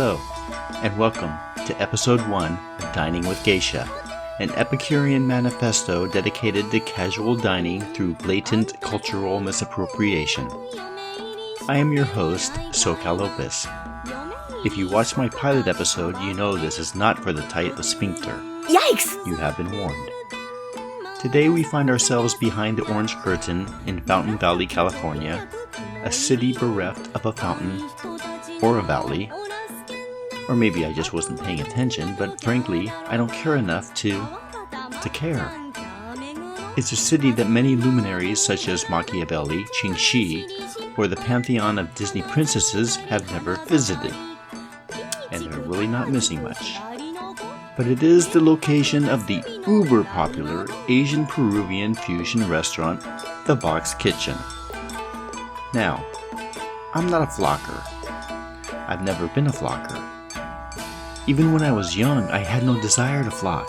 Hello, and welcome to Episode 1 of Dining with Geisha, an Epicurean manifesto dedicated to casual dining through blatant cultural misappropriation. I am your host, SoCalOpus. If you watched my pilot episode, you know this is not for the tight of sphincter. Yikes! You have been warned. Today we find ourselves behind the orange curtain in Fountain Valley, California, a city bereft of a fountain, or a valley. Or maybe I just wasn't paying attention, but frankly, I don't care enough to care. It's a city that many luminaries such as Machiavelli, Qingxi, or the pantheon of Disney princesses have never visited. And they're really not missing much. But it is the location of the uber-popular Asian Peruvian fusion restaurant, the Vox Kitchen. Now, I'm not a flocker. I've never been a flocker. Even when I was young, I had no desire to flock,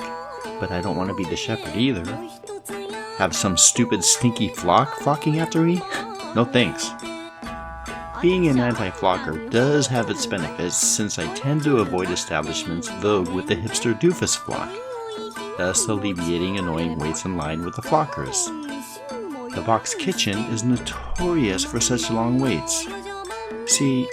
but I don't want to be the shepherd either. Have some stupid stinky flock flocking after me? No thanks. Being an anti-flocker does have its benefits since I tend to avoid establishments vogue with the hipster doofus flock, thus alleviating annoying waits in line with the flockers. The Vox Kitchen is notorious for such long waits. See,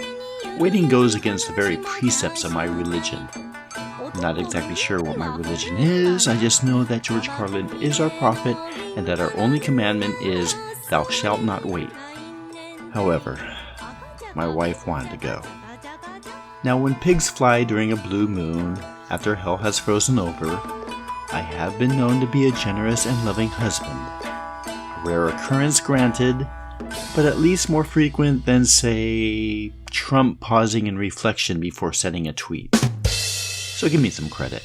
waiting goes against the very precepts of my religion. I'm not exactly sure what my religion is, I just know that George Carlin is our prophet and that our only commandment is, "Thou shalt not wait." However, my wife wanted to go. Now when pigs fly during a blue moon, after hell has frozen over, I have been known to be a generous and loving husband. A rare occurrence granted, but at least more frequent than, say, Trump pausing in reflection before sending a tweet. So give me some credit.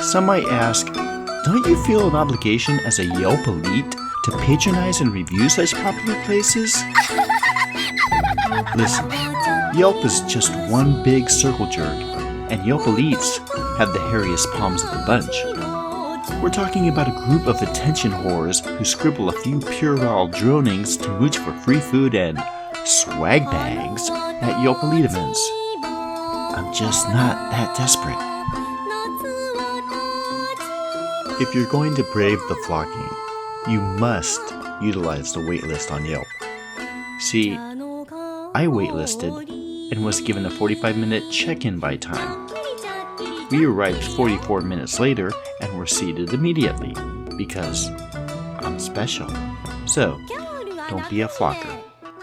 Some might ask, don't you feel an obligation as a Yelp Elite to patronize and review such popular places? Listen, Yelp is just one big circle jerk, and Yelp Elites have the hairiest palms of the bunch. We're talking about a group of attention whores who scribble a few puerile dronings to mooch for free food and swag bags at Yelp Elite events. I'm just not that desperate. If you're going to brave the flocking, you must utilize the waitlist on Yelp. See, I waitlisted and was given a 45-minute check-in by time. We arrived 44 minutes later and were seated immediately because I'm special. So, don't be a flocker.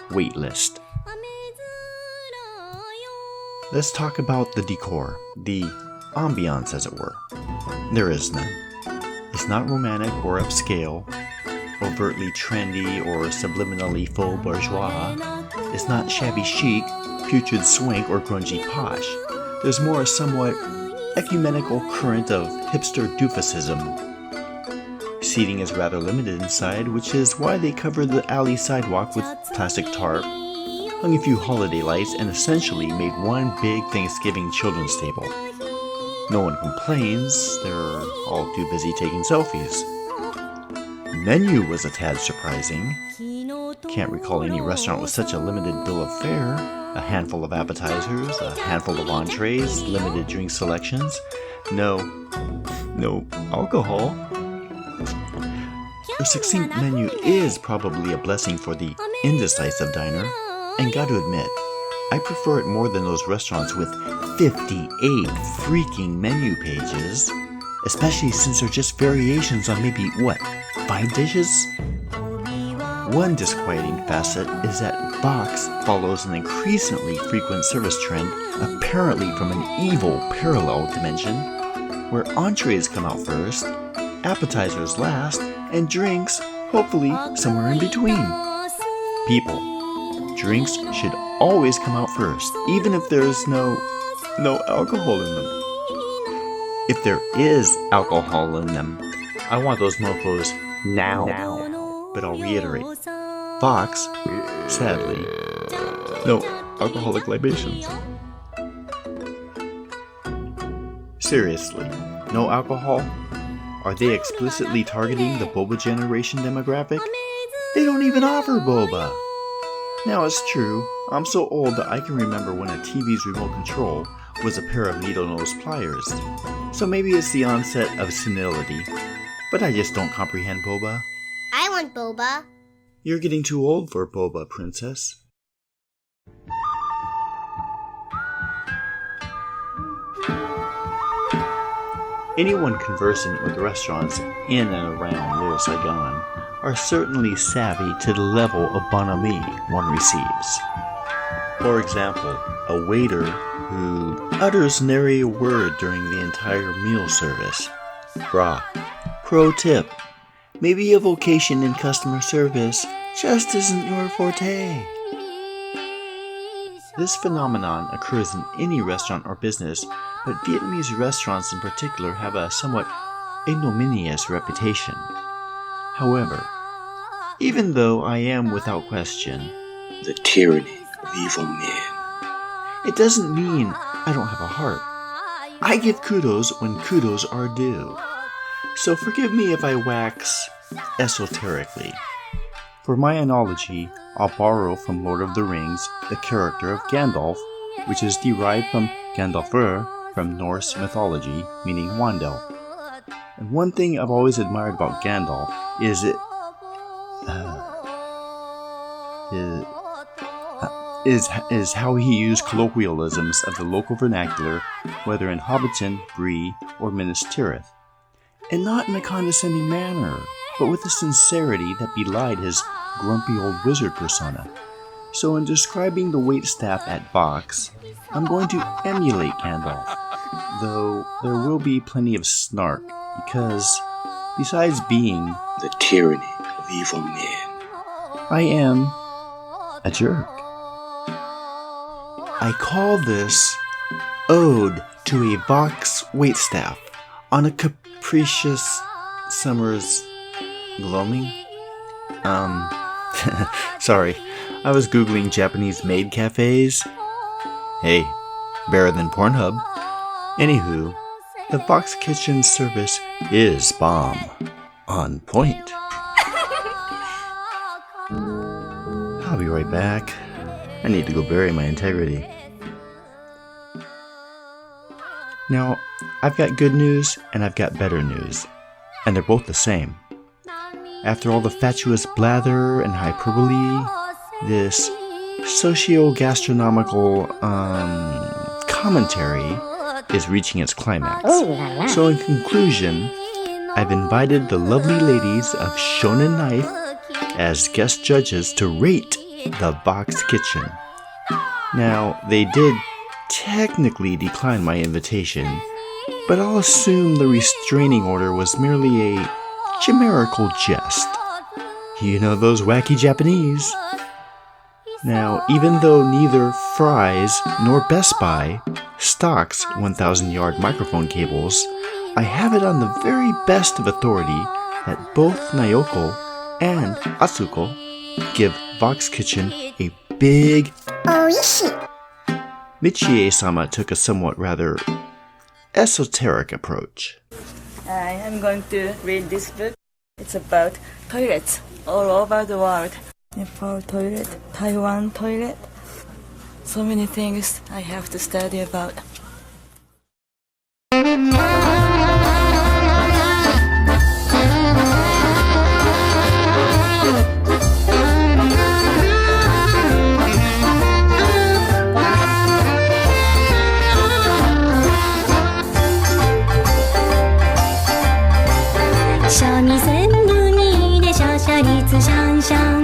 Waitlist. Let's talk about the decor, the ambiance as it were. There is none. It's not romantic or upscale, overtly trendy or subliminally faux bourgeois. It's not shabby chic, putrid swank, or grungy posh. There's more a somewhat ecumenical current of hipster doofusism. Seating is rather limited inside, which is why they covered the alley sidewalk with plastic tarp, hung a few holiday lights, and essentially made one big Thanksgiving children's table. No one complains, they're all too busy taking selfies. Menu was a tad surprising. Can't recall any restaurant with such a limited bill of fare. A handful of appetizers, a handful of entrees, limited drink selections. No alcohol. The succinct menu is probably a blessing for the indecisive diner, and gotta admit, I prefer it more than those restaurants with 58 freaking menu pages, especially since they're just variations on maybe, 5 dishes? One disquieting facet is that Vox follows an increasingly frequent service trend, apparently from an evil parallel dimension, where entrees come out first, appetizers last, and drinks, hopefully, somewhere in between. People, drinks should always come out first, even if there's no alcohol in them. If there is alcohol in them, I want those mofos now. But I'll reiterate, Vox, sadly, no alcoholic libations. Seriously, no alcohol? Are they explicitly targeting the boba generation demographic? They don't even offer boba. Now it's true, I'm so old that I can remember when a TV's remote control was a pair of needle-nose pliers. So maybe it's the onset of senility. But I just don't comprehend boba. I want boba. You're getting too old for boba, princess. Anyone conversant with restaurants in and around Little Saigon are certainly savvy to the level of bonhomie one receives. For example, a waiter who utters nary a word during the entire meal service. Brah. Pro tip. Maybe a vocation in customer service just isn't your forte. This phenomenon occurs in any restaurant or business, but Vietnamese restaurants in particular have a somewhat ignominious reputation. However, even though I am without question the tyranny of evil men, it doesn't mean I don't have a heart. I give kudos when kudos are due. So forgive me if I wax esoterically. For my analogy, I'll borrow from Lord of the Rings the character of Gandalf, which is derived from Gandalfur from Norse mythology, meaning Wandel. And one thing I've always admired about Gandalf is how he used colloquialisms of the local vernacular, whether in Hobbiton, Bree, or Minas Tirith. And not in a condescending manner, but with a sincerity that belied his grumpy old wizard persona. So in describing the waitstaff at Vox, I'm going to emulate Gandalf, though there will be plenty of snark, because besides being the tyranny of evil men, I am a jerk. I call this Ode to a Vox waitstaff on a capricious summer's gloaming? Sorry, I was googling Japanese maid cafes. Hey, better than Pornhub. Anywho, the Vox Kitchen service is bomb. On point. I'll be right back. I need to go bury my integrity. Now, I've got good news and I've got better news, and they're both the same. After all the fatuous blather and hyperbole, this socio-gastronomical commentary is reaching its climax. So in conclusion, I've invited the lovely ladies of Shonen Knife as guest judges to rate the Vox Kitchen. Now, they did technically decline my invitation, but I'll assume the restraining order was merely a chimerical jest. You know those wacky Japanese. Now, even though neither Fry's nor Best Buy stocks 1,000-yard microphone cables, I have it on the very best of authority that both Naoko and Atsuko give Vox Kitchen a big Oishi. Michie-sama took a somewhat rather esoteric approach. I am going to read this book. It's about toilets all over the world. Nepal toilet, Taiwan toilet. So many things I have to study about.三味線組でシャシャリツシャンシャン